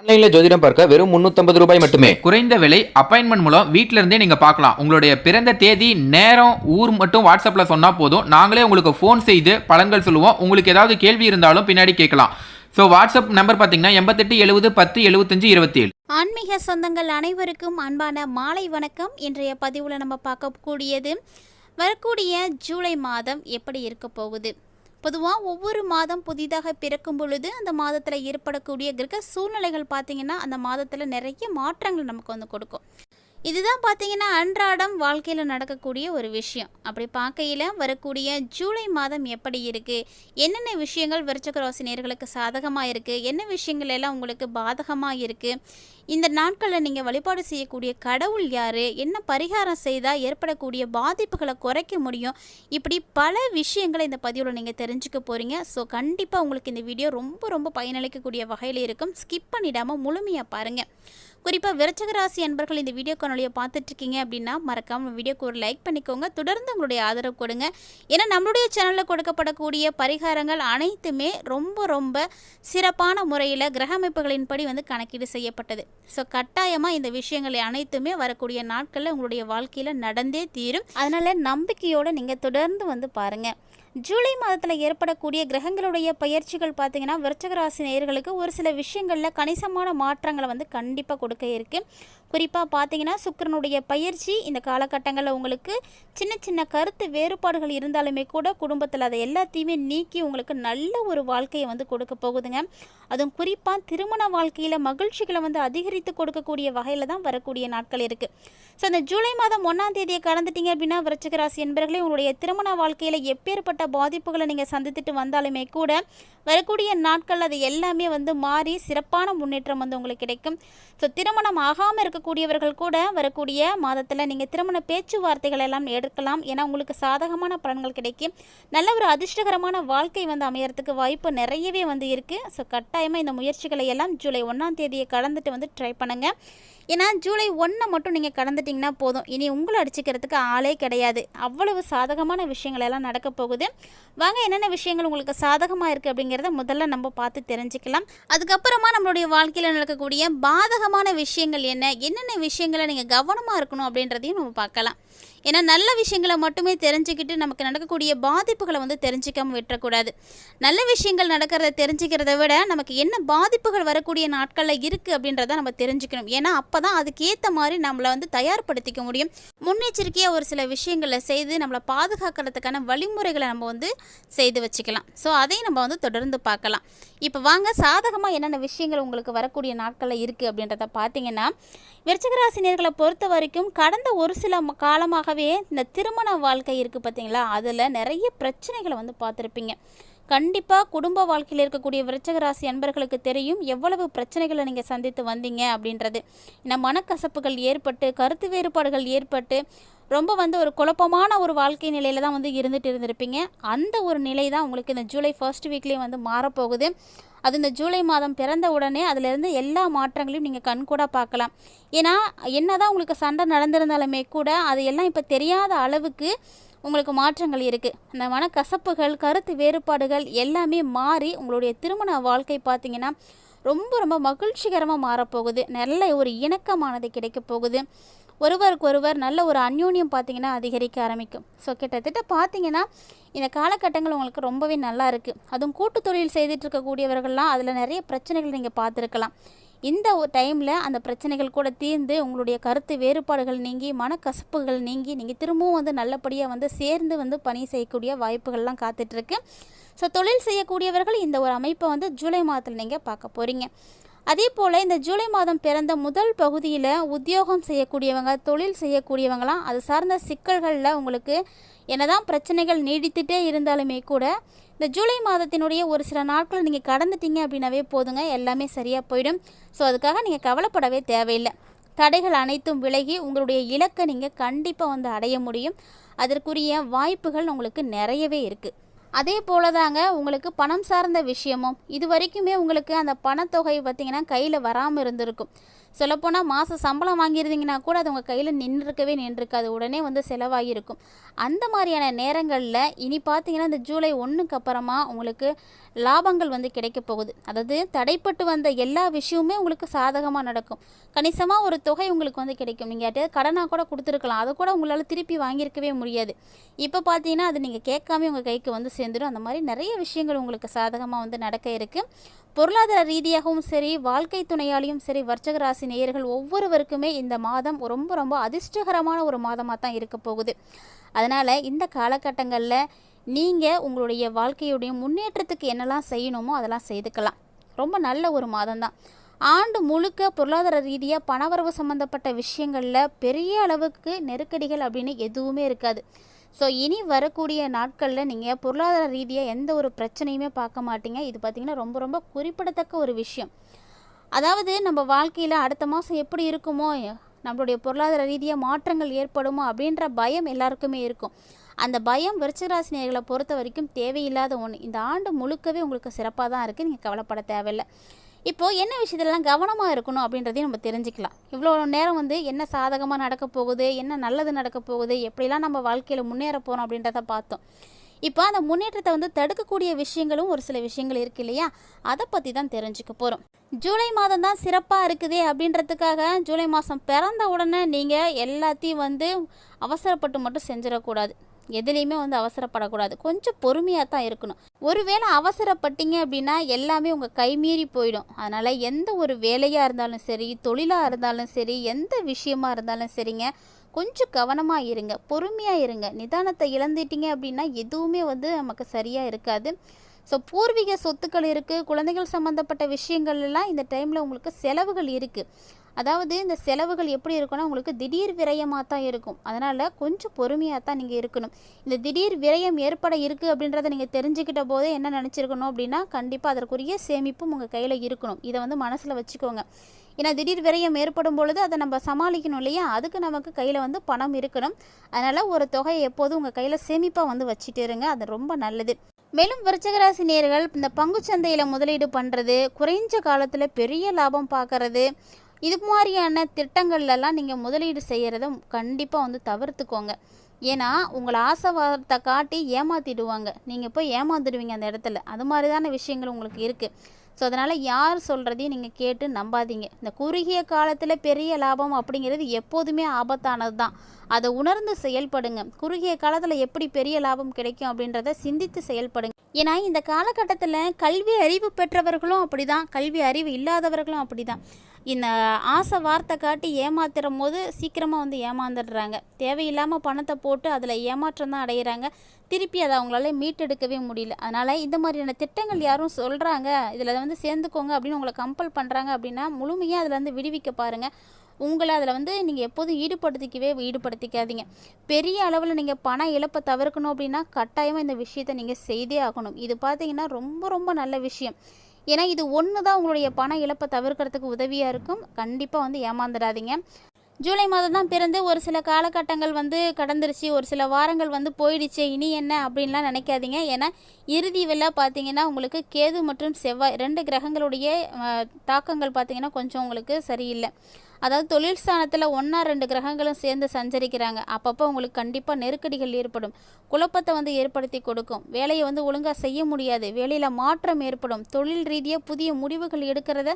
ஆன்லைன்ல ஜோதிடம் பார்க்க வெறும் 350 ரூபாய் மட்டுமே. குறைந்த விலை அப்பாயின்மெண்ட் மூலம் வீட்ல இருந்தே நீங்க பார்க்கலாம். உங்களுடைய பிறந்த தேதி, நேரம், ஊர் மட்டும் வாட்ஸ்அப்ல சொன்னா போதும். நாங்களே உங்களுக்கு ஃபோன் செய்து பலன்கள் சொல்லுவோம். உங்களுக்கு ஏதாவது கேள்வி இருந்தாலும் பின்னாடி கேட்கலாம். ஸோ வாட்ஸ்அப் நம்பர் பார்த்தீங்கன்னா 88 70 10 75 27. ஆன்மீக சொந்தங்கள் அனைவருக்கும் அன்பான மாலை வணக்கம். இன்றைய பதிவில் நம்ம பார்க்கக்கூடியது வரக்கூடிய ஜூலை மாதம் எப்படி இருக்க போகுது. பொதுவாக ஒவ்வொரு மாதம் புதிதாக பிறக்கும் பொழுது அந்த மாதத்தில் ஏற்படக்கூடிய கிரக சூழ்நிலைகள் பார்த்திங்கன்னா அந்த மாதத்தில் நிறைய மாற்றங்கள் நமக்கு வந்து கொடுக்கும். இதுதான் பார்த்திங்கன்னா அன்றாடம் வாழ்க்கையில் நடக்கக்கூடிய ஒரு விஷயம். அப்படி பார்க்கையில் வரக்கூடிய ஜூலை மாதம் எப்படி இருக்குது, என்னென்ன விஷயங்கள் விருச்சிக ராசி நேயர்களுக்கு சாதகமாக இருக்குது, என்ன விஷயங்கள் எல்லாம் உங்களுக்கு பாதகமாக இருக்குது, இந்த நாட்களில் நீங்கள் வழிபாடு செய்யக்கூடிய கடவுள் யார், என்ன பரிகாரம் செய்தால் ஏற்படக்கூடிய பாதிப்புகளை குறைக்க முடியும், இப்படி பல விஷயங்களை இந்த பதிவில் நீங்கள் தெரிஞ்சுக்க போகிறீங்க. ஸோ கண்டிப்பாக உங்களுக்கு இந்த வீடியோ ரொம்ப ரொம்ப பயனளிக்கக்கூடிய வகையில் இருக்கும். ஸ்கிப் பண்ணிடாமல் முழுமையாக பாருங்கள். குறிப்பாக விருச்சிக ராசி அன்பர்கள் இந்த வீடியோ காணொலியை பார்த்துட்ருக்கீங்க அப்படின்னா மறக்காமல் வீடியோக்கு ஒரு லைக் பண்ணிக்கோங்க. தொடர்ந்து உங்களுடைய ஆதரவு கொடுங்க. ஏன்னா நம்மளுடைய சேனலில் கொடுக்கப்படக்கூடிய பரிகாரங்கள் அனைத்துமே ரொம்ப ரொம்ப சிறப்பான முறையில் கிரக அமைப்புகளின்படி வந்து கணக்கீடு செய்யப்பட்டது. ஸோ கட்டாயமாக இந்த விஷயங்கள் அனைத்துமே வரக்கூடிய நாட்களில் உங்களுடைய வாழ்க்கையில் நடந்தே தீரும். அதனால் நம்பிக்கையோடு நீங்கள் தொடர்ந்து வந்து பாருங்கள். ஜூலை மாதத்தில் ஏற்படக்கூடிய கிரகங்களுடைய பயிற்சிகள் பார்த்திங்கன்னா விருச்சிக ராசி நேயர்களுக்கு ஒரு சில விஷயங்களில் கணிசமான மாற்றங்களை வந்து கண்டிப்பாக கொடுக்க இருக்குது. குறிப்பாக பார்த்திங்கன்னா சுக்கிரனுடைய பயிற்சி இந்த காலகட்டங்களில் உங்களுக்கு சின்ன சின்ன கருத்து வேறுபாடுகள் இருந்தாலுமே கூட குடும்பத்தில் அதை எல்லாத்தையுமே நீக்கி உங்களுக்கு நல்ல ஒரு வாழ்க்கையை வந்து கொடுக்க போகுதுங்க. அதுவும் குறிப்பாக திருமண வாழ்க்கையில் மகிழ்ச்சிகளை வந்து அதிகரித்து கொடுக்கக்கூடிய வகையில் தான் வரக்கூடிய நாட்கள் இருக்குது. ஸோ இந்த ஜூலை மாதம் 1ஆம் தேதியை கடந்துட்டீங்க அப்படின்னா விருச்சிக ராசி என்பர்களே உங்களுடைய திருமண வாழ்க்கையில் எப்பேற்பட்ட பாதிப்புகளை நீங்கள் சந்தித்துட்டு வந்தாலுமே கூட வரக்கூடிய நாட்கள் அது எல்லாமே வந்து மாறி சிறப்பான முன்னேற்றம் வந்து உங்களுக்கு கிடைக்கும். ஸோ திருமணம் ஆகாமல் இருக்கக்கூடியவர்கள் கூட வரக்கூடிய மாதத்தில் நீங்கள் திருமண பேச்சுவார்த்தைகள் எல்லாம் எடுக்கலாம். ஏன்னா உங்களுக்கு சாதகமான பலன்கள் கிடைக்கும். நல்ல ஒரு அதிர்ஷ்டகரமான வாழ்க்கை வந்து அமையறதுக்கு வாய்ப்பு நிறையவே வந்து இருக்குது. ஸோ கட்டாயமாக இந்த முயற்சிகளை எல்லாம் ஜூலை 1ஆம் தேதியை கடந்துட்டு வந்து ட்ரை பண்ணுங்கள். ஏன்னா ஜூலை 1 மட்டும் நீங்கள் கடந்துட்டிங்கன்னா போதும், இனி உங்களை அடிச்சுக்கிறதுக்கு ஆளே கிடையாது. அவ்வளவு சாதகமான விஷயங்கள் எல்லாம் நடக்க போகுது. வாங்க என்னென்ன விஷயங்கள் உங்களுக்கு சாதகமாக இருக்குது அப்படிங்கிறத முதல்ல நம்ம பார்த்து தெரிஞ்சுக்கலாம். அதுக்கப்புறமா நம்மளுடைய வாழ்க்கையில் நடக்கக்கூடிய பாதகமான விஷயங்கள் என்னென்ன விஷயங்களை நீங்கள் கவனமாக இருக்கணும் அப்படின்றதையும் நம்ம பார்க்கலாம். ஏன்னா நல்ல விஷயங்களை மட்டுமே தெரிஞ்சுக்கிட்டு நமக்கு நடக்கக்கூடிய பாதிப்புகளை வந்து தெரிஞ்சிக்காமல் விட்டுறக்கூடாது. நல்ல விஷயங்கள் நடக்கிறத தெரிஞ்சுக்கிறத விட நமக்கு என்ன பாதிப்புகள் வரக்கூடிய நாட்களில் இருக்குது அப்படின்றத நம்ம தெரிஞ்சுக்கணும். ஏன்னா அப்போ தான் அதுக்கேற்ற மாதிரி நம்மளை வந்து தயார்படுத்திக்க முடியும். முன்னெச்சரிக்கையாக ஒரு சில விஷயங்களை செய்து நம்மளை பாதுகாக்கிறதுக்கான வழிமுறைகளை நம்ம வந்து செய்து வச்சுக்கலாம். ஸோ அதையும் நம்ம வந்து தொடர்ந்து பார்க்கலாம். இப்போ வாங்க சாதகமாக என்னென்ன விஷயங்கள் உங்களுக்கு வரக்கூடிய நாட்களில் இருக்குது அப்படின்றத பார்த்தீங்கன்னா விருச்சிக ராசி நேயர்களை பொறுத்த வரைக்கும் கடந்த ஒரு சில காலமாகவே இந்த திருமண வாழ்க்கை இருக்குது பார்த்தீங்களா, அதில் நிறைய பிரச்சனைகளை வந்து பார்த்துருப்பீங்க. கண்டிப்பாக குடும்ப வாழ்க்கையில் இருக்கக்கூடிய விருச்சிக ராசி அன்பர்களுக்கு தெரியும் எவ்வளவு பிரச்சனைகளை நீங்கள் சந்தித்து வந்தீங்க அப்படின்றது. ஏன்னா மனக்கசப்புகள் ஏற்பட்டு கருத்து வேறுபாடுகள் ஏற்பட்டு ரொம்ப வந்து ஒரு குழப்பமான ஒரு வாழ்க்கை நிலையில் தான் வந்து இருந்திருப்பீங்க. அந்த ஒரு நிலை தான் உங்களுக்கு இந்த ஜூலை 1st வீக்லேயே வந்து மாறப்போகுது. அது இந்த ஜூலை மாதம் பிறந்த உடனே அதிலிருந்து எல்லா மாற்றங்களையும் நீங்கள் கண்கூட பார்க்கலாம். ஏன்னா என்னதான் உங்களுக்கு சண்டை நடந்திருந்தாலுமே கூட அது எல்லாம் இப்போ தெரியாத அளவுக்கு உங்களுக்கு மாற்றங்கள் இருக்குது. அந்த மனக்கசப்புகள் கருத்து வேறுபாடுகள் எல்லாமே மாறி உங்களுடைய திருமண வாழ்க்கை பார்த்திங்கன்னா ரொம்ப ரொம்ப மகிழ்ச்சிகரமாக மாறப்போகுது. நல்ல ஒரு இணக்கமானது கிடைக்க போகுது. ஒருவருக்கொருவர் நல்ல ஒரு அந்யோன்யம் பார்த்திங்கன்னா அதிகரிக்க ஆரம்பிக்கும். ஸோ கிட்டத்தட்ட பார்த்திங்கன்னா இந்த காலகட்டங்கள் உங்களுக்கு ரொம்பவே நல்லா இருக்குது. அதுவும் கூட்டு தொழில் செய்துட்டு இருக்கக்கூடியவர்கள்லாம் அதில் நிறைய பிரச்சனைகள் நீங்கள் பார்த்துருக்கலாம். இந்த டைமில் அந்த பிரச்சனைகள் கூட தீர்ந்து உங்களுடைய கருத்து வேறுபாடுகள் நீங்கி மனக்கசப்புகள் நீங்கி நீங்கள் திரும்பவும் வந்து நல்லபடியாக வந்து சேர்ந்து வந்து பணி செய்யக்கூடிய வாய்ப்புகள்லாம் காத்துட்ருக்கு. ஸோ தொழில் செய்யக்கூடியவர்கள் இந்த ஒரு அமைப்பை வந்து ஜூலை மாதத்தில் நீங்கள் பார்க்க போகிறீங்க. அதே போல் இந்த ஜூலை மாதம் பிறந்த முதல் பகுதியில் உத்தியோகம் செய்யக்கூடியவங்க தொழில் செய்யக்கூடியவங்களாம் அது சார்ந்த சிக்கல்களில் உங்களுக்கு என்னதான் பிரச்சனைகள் நீடித்துட்டே இருந்தாலுமே கூட இந்த ஜூலை மாதத்தினுடைய ஒரு சில நாட்கள் நீங்கள் கடந்துட்டீங்க அப்படின்னாவே போதுங்க, எல்லாமே சரியாக போயிடும். ஸோ அதுக்காக நீங்கள் கவலைப்படவே தேவையில்லை. தடைகள் அனைத்தும் விலகி உங்களுடைய இலக்கை நீங்கள் கண்டிப்பாக வந்து அடைய முடியும். அதற்குரிய வாய்ப்புகள் உங்களுக்கு நிறையவே இருக்குது. அதே போல தாங்க உங்களுக்கு பணம் சார்ந்த விஷயமும் இது வரைக்குமே உங்களுக்கு அந்த பணத்தொகை பார்த்திங்கன்னா கையில் வராமல் இருந்திருக்கும். சொல்லப்போனால் மாதம் சம்பளம் வாங்கியிருந்தீங்கன்னா கூட அது உங்கள் கையில் நின்றுருக்காது, உடனே வந்து செலவாகியிருக்கும். அந்த மாதிரியான நேரங்களில் இனி பார்த்திங்கன்னா இந்த ஜூலை 1க்கு அப்புறமா உங்களுக்கு லாபங்கள் வந்து கிடைக்க போகுது. அதாவது தடைப்பட்டு வந்த எல்லா விஷயமுமே உங்களுக்கு சாதகமாக நடக்கும். கணிசமாக ஒரு தொகை உங்களுக்கு வந்து கிடைக்கும். நீங்கள் யார்ட்டையாவது கடனாக கூட கொடுத்துருக்கலாம், அதை கூட உங்களால் திருப்பி வாங்கியிருக்கவே முடியாது. இப்போ பார்த்தீங்கன்னா அது நீங்கள் கேட்காம உங்கள் கைக்கு வந்து சேர்ந்துடும். அந்த மாதிரி நிறைய விஷயங்கள் உங்களுக்கு சாதகமாக வந்து நடக்க இருக்குது. பொருளாதார ரீதியாகவும் சரி, வாழ்க்கை துணையாலையும் சரி, விருச்சிக ராசி நேயர்கள் ஒவ்வொருவருக்குமே இந்த மாதம் ரொம்ப ரொம்ப அதிர்ஷ்டகரமான ஒரு மாதமாக தான் இருக்க போகுது. அதனால் இந்த காலகட்டங்களில் நீங்கள் உங்களுடைய வாழ்க்கையுடைய முன்னேற்றத்துக்கு என்னெல்லாம் செய்யணுமோ அதெல்லாம் செய்துக்கலாம். ரொம்ப நல்ல ஒரு மாதம் தான். ஆண்டு முழுக்க பொருளாதார ரீதியாக பணவரவு சம்மந்தப்பட்ட விஷயங்களில் பெரிய அளவுக்கு நெருக்கடிகள் அப்படின்னு எதுவுமே இருக்காது. ஸோ இனி வரக்கூடிய நாட்களில் நீங்கள் பொருளாதார ரீதியாக எந்த ஒரு பிரச்சனையுமே பார்க்க மாட்டீங்க. இது பார்த்திங்கன்னா ரொம்ப ரொம்ப குறிப்பிடத்தக்க ஒரு விஷயம். அதாவது நம்ம வாழ்க்கையில் அடுத்த மாதம் எப்படி இருக்குமோ, நம்மளுடைய பொருளாதார ரீதியாக மாற்றங்கள் ஏற்படுமோ அப்படின்ற பயம் எல்லாருக்குமே இருக்கும். அந்த பயம் விருச்சிக ராசி நேயர்களை பொறுத்த வரைக்கும் தேவையில்லாத ஒன்று. இந்த ஆண்டு முழுக்கவே உங்களுக்கு சிறப்பாக தான் இருக்குது, நீங்கள் கவலைப்பட தேவையில்லை. இப்போது என்ன விஷயத்துலலாம் கவனமாக இருக்கணும் அப்படின்றதையும் நம்ம தெரிஞ்சுக்கலாம். இவ்வளோ நேரம் வந்து என்ன சாதகமாக நடக்க போகுது, என்ன நல்லது நடக்க போகுது, எப்படிலாம் நம்ம வாழ்க்கையில் முன்னேற போகிறோம் அப்படின்றத பார்த்தோம். இப்போ அந்த முன்னேற்றத்தை வந்து தடுக்கக்கூடிய விஷயங்களும் ஒரு சில விஷயங்கள் இருக்குது இல்லையா, அதை பற்றி தான் தெரிஞ்சுக்க போகிறோம். ஜூலை மாதம் தான் சிறப்பாக இருக்குதே அப்படின்றதுக்காக ஜூலை மாதம் பிறந்த உடனே நீங்கள் எல்லாத்தையும் வந்து அவசரப்பட்டு மட்டும் செஞ்சிடக்கூடாது. எதுலேயுமே வந்து அவசரப்படக்கூடாது. கொஞ்சம் பொறுமையாக தான் இருக்கணும். ஒருவேளை அவசரப்பட்டீங்க அப்படின்னா எல்லாமே உங்கள் கைமீறி போயிடும். அதனால் எந்த ஒரு வேலையாக இருந்தாலும் சரி, தொழிலாக இருந்தாலும் சரி, எந்த விஷயமா இருந்தாலும் சரிங்க, கொஞ்சம் கவனமாக இருங்க, பொறுமையாக இருங்க. நிதானத்தை இழந்துட்டீங்க அப்படின்னா எதுவுமே வந்து நமக்கு சரியாக இருக்காது. ஸோ பூர்வீக சொத்துக்கள் இருக்குது, குழந்தைகள் சம்மந்தப்பட்ட விஷயங்கள்லாம் இந்த டைமில் உங்களுக்கு செலவுகள் இருக்குது. அதாவது இந்த செலவுகள் எப்படி இருக்குன்னா உங்களுக்கு திடீர் விரயமாக தான் இருக்கும். அதனால் கொஞ்சம் பொறுமையாக தான் நீங்கள் இருக்கணும். இந்த திடீர் விரயம் ஏற்பட இருக்குது அப்படின்றத நீங்கள் தெரிஞ்சுக்கிட்ட போதே என்ன நினச்சிருக்கணும் அப்படின்னா, கண்டிப்பாக அதற்குரிய சேமிப்பும் உங்கள் கையில் இருக்கணும். இதை வந்து மனசில் வச்சுக்கோங்க. ஏன்னா திடீர் விரயம் ஏற்படும் பொழுது அதை நம்ம சமாளிக்கணும் இல்லையா, அதுக்கு நமக்கு கையில் வந்து பணம் இருக்கணும். அதனால் ஒரு தொகையை எப்போதும் உங்கள் கையில் சேமிப்பாக வந்து வச்சுட்டு இருங்க, அது ரொம்ப நல்லது. மேலும் விருச்சிக ராசி நேயர்கள் இந்த பங்குச்சந்தையில் முதலீடு பண்ணுறது, குறைஞ்ச காலத்தில் பெரிய லாபம் பார்க்கறது, இது மாதிரியான திட்டங்கள்லாம் நீங்கள் முதலீடு செய்கிறத கண்டிப்பாக வந்து தவிர்த்துக்கோங்க. ஏன்னா உங்களை ஆசைவாதத்தை காட்டி ஏமாற்றிடுவாங்க, நீங்கள் போய் ஏமாந்துடுவீங்க அந்த இடத்துல. அது மாதிரிதான விஷயங்கள் உங்களுக்கு இருக்குது. ஸோ அதனால் யார் சொல்கிறதையும் நீங்கள் கேட்டு நம்பாதீங்க. இந்த குறுகிய காலத்தில் பெரிய லாபம் அப்படிங்கிறது எப்போதுமே ஆபத்தானது தான். அதை உணர்ந்து செயல்படுங்க. குறுகிய காலத்தில் எப்படி பெரிய லாபம் கிடைக்கும் அப்படின்றத சிந்தித்து செயல்படுங்க. ஏன்னா இந்த காலகட்டத்தில் கல்வி அறிவு பெற்றவர்களும் அப்படி தான், கல்வி அறிவு இல்லாதவர்களும் அப்படி தான். இந்த ஆசை வார்த்தை காட்டி ஏமாத்துறும் போது சீக்கிரமாக வந்து ஏமாந்துடுறாங்க. தேவையில்லாமல் பணத்தை போட்டு அதில் ஏமாற்றம் தான் அடைகிறாங்க. திருப்பி அதை அவங்களால மீட்டெடுக்கவே முடியல. அதனால் இந்த மாதிரியான திட்டங்கள் யாரும் சொல்கிறாங்க இதில் வந்து சேர்ந்துக்கோங்க அப்படின்னு உங்களை கம்பல் பண்ணுறாங்க அப்படின்னா முழுமையாக அதில் வந்து விடுவிக்க பாருங்கள். உங்களை அதில் வந்து நீங்கள் எப்போதும் ஈடுபடுத்திக்காதீங்க. பெரிய அளவில் நீங்கள் பண இழப்பை தவிர்க்கணும் அப்படின்னா கட்டாயமாக இந்த விஷயத்தை நீங்கள் செய்தே ஆகணும். இது பார்த்தீங்கன்னா ரொம்ப ரொம்ப நல்ல விஷயம். ஏன்னா இது ஒன்று தான் உங்களுடைய பண இழப்பை தவிர்க்கிறதுக்கு உதவியாக இருக்கும். கண்டிப்பாக வந்து ஏமாந்துடாதீங்க. ஜூலை மாதம் தான் பிறந்து ஒரு சில காலகட்டங்கள் வந்து கடந்துருச்சு, ஒரு சில வாரங்கள் வந்து போயிடுச்சு, இனி என்ன அப்படின்லாம் நினைக்காதீங்க. ஏன்னா இறுதி வெள்ளை பார்த்தீங்கன்னா உங்களுக்கு கேது மற்றும் செவ்வாய் 2 கிரகங்களுடைய தாக்கங்கள் பார்த்தீங்கன்னா கொஞ்சம் உங்களுக்கு சரியில்லை. அதாவது தொழில் ஸ்தானத்தில் 1-2 கிரகங்களும் சேர்ந்து சஞ்சரிக்கிறாங்க. அப்பப்போ உங்களுக்கு கண்டிப்பாக நெருக்கடிகள் ஏற்படும், குழப்பத்தை வந்து ஏற்படுத்தி கொடுக்கும். வேலையை வந்து ஒழுங்காக செய்ய முடியாது, வேலையில் மாற்றம் ஏற்படும். தொழில் ரீதியாக புதிய முடிவுகள் எடுக்கிறத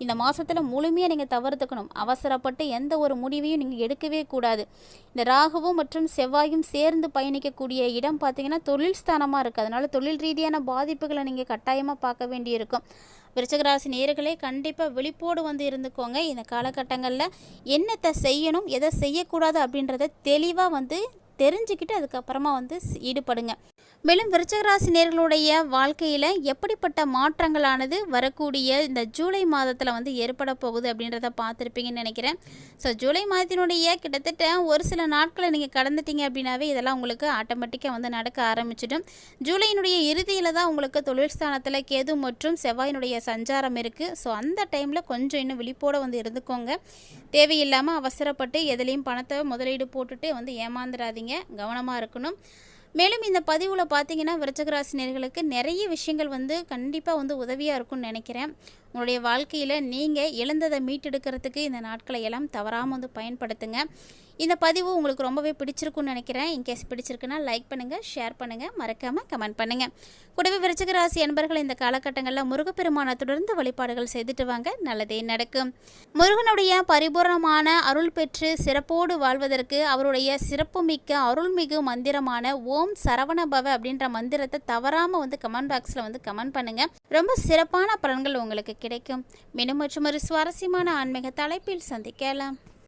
இந்த மாதத்தில் முழுமையாக நீங்கள் தவிர்த்துக்கணும். அவசரப்பட்டு எந்த ஒரு முடிவையும் நீங்கள் எடுக்கவே கூடாது. இந்த ராகுவும் மற்றும் செவ்வாயும் சேர்ந்து பயணிக்கக்கூடிய இடம் பார்த்தீங்கன்னா தொழில் ஸ்தானமாக இருக்குது. அதனால் தொழில் ரீதியான பாதிப்புகளை நீங்கள் கட்டாயமாக பார்க்க வேண்டியிருக்கும். விருச்சிக ராசி நேயர்களே கண்டிப்பாக விழிப்போடு வந்து இருந்துக்கோங்க. இந்த காலகட்டங்களில் என்னத்தை செய்யணும் எதை செய்யக்கூடாது அப்படின்றத தெளிவாக வந்து தெரிஞ்சுக்கிட்டு அதுக்கப்புறமா வந்து ஈடுபடுங்க. மேலும் விருச்சிக ராசி நேயர்களுடைய வாழ்க்கையில் எப்படிப்பட்ட மாற்றங்களானது வரக்கூடிய இந்த ஜூலை மாதத்தில் வந்து ஏற்பட போகுது அப்படின்றத பார்த்துருப்பீங்கன்னு நினைக்கிறேன். ஸோ ஜூலை மாதத்தினுடைய கிட்டத்தட்ட ஒரு சில நாட்களை நீங்கள் கடந்துட்டீங்க அப்படின்னாவே இதெல்லாம் உங்களுக்கு ஆட்டோமேட்டிக்காக வந்து நடக்க ஆரம்பிச்சிடும். ஜூலையினுடைய இறுதியில் தான் உங்களுக்கு தொழில் ஸ்தானத்தில் கேது மற்றும் செவ்வாயினுடைய சஞ்சாரம் இருக்குது. ஸோ அந்த டைமில் கொஞ்சம் இன்னும் விழிப்போடு வந்து இருந்துக்கோங்க. தேவையில்லாமல் அவசரப்பட்டு எதுலேயும் பணத்தை முதலீடு போட்டுட்டு வந்து ஏமாந்துடாதீங்க, கவனமாக இருக்கணும். மேலும் இந்த பதிவில் பார்த்தீங்கன்னா விருச்சிக ராசினியர்களுக்கு நிறைய விஷயங்கள் வந்து கண்டிப்பாக வந்து உதவியாக இருக்கும்னு நினைக்கிறேன். உங்களுடைய வாழ்க்கையில் நீங்கள் இழந்ததை மீட்டெடுக்கிறதுக்கு இந்த நாட்களை எல்லாம் தவறாமல் வந்து பயன்படுத்துங்க. இந்த பதிவு உங்களுக்கு ரொம்பவே பிடிச்சிருக்குன்னு நினைக்கிறேன். இன்கேஸ் பிடிச்சிருக்குன்னா லைக் பண்ணுங்கள், ஷேர் பண்ணுங்கள், மறக்காமல் கமெண்ட் பண்ணுங்கள். கூடவே விருச்சிக ராசி அன்பர்கள் இந்த காலகட்டங்களில் முருகப்பெருமானை தொடர்ந்து வழிபாடுகள் செய்துட்டு வாங்க, நல்லதே நடக்கும். முருகனுடைய பரிபூர்ணமான அருள் பெற்று சிறப்போடு வாழ்வதற்கு அவருடைய சிறப்புமிக்க அருள்மிகு மந்திரமான ஓம் சரவணபவ அப்படின்ற மந்திரத்தை தவறாமல் வந்து கமெண்ட் பாக்ஸில் வந்து கமெண்ட் பண்ணுங்கள். ரொம்ப சிறப்பான பலன்கள் உங்களுக்கு கிடைக்கும். மீண்டும் மற்றும் ஒரு சுவாரஸ்யமான ஆன்மீக தலைப்பில் சந்திக்கலாம்.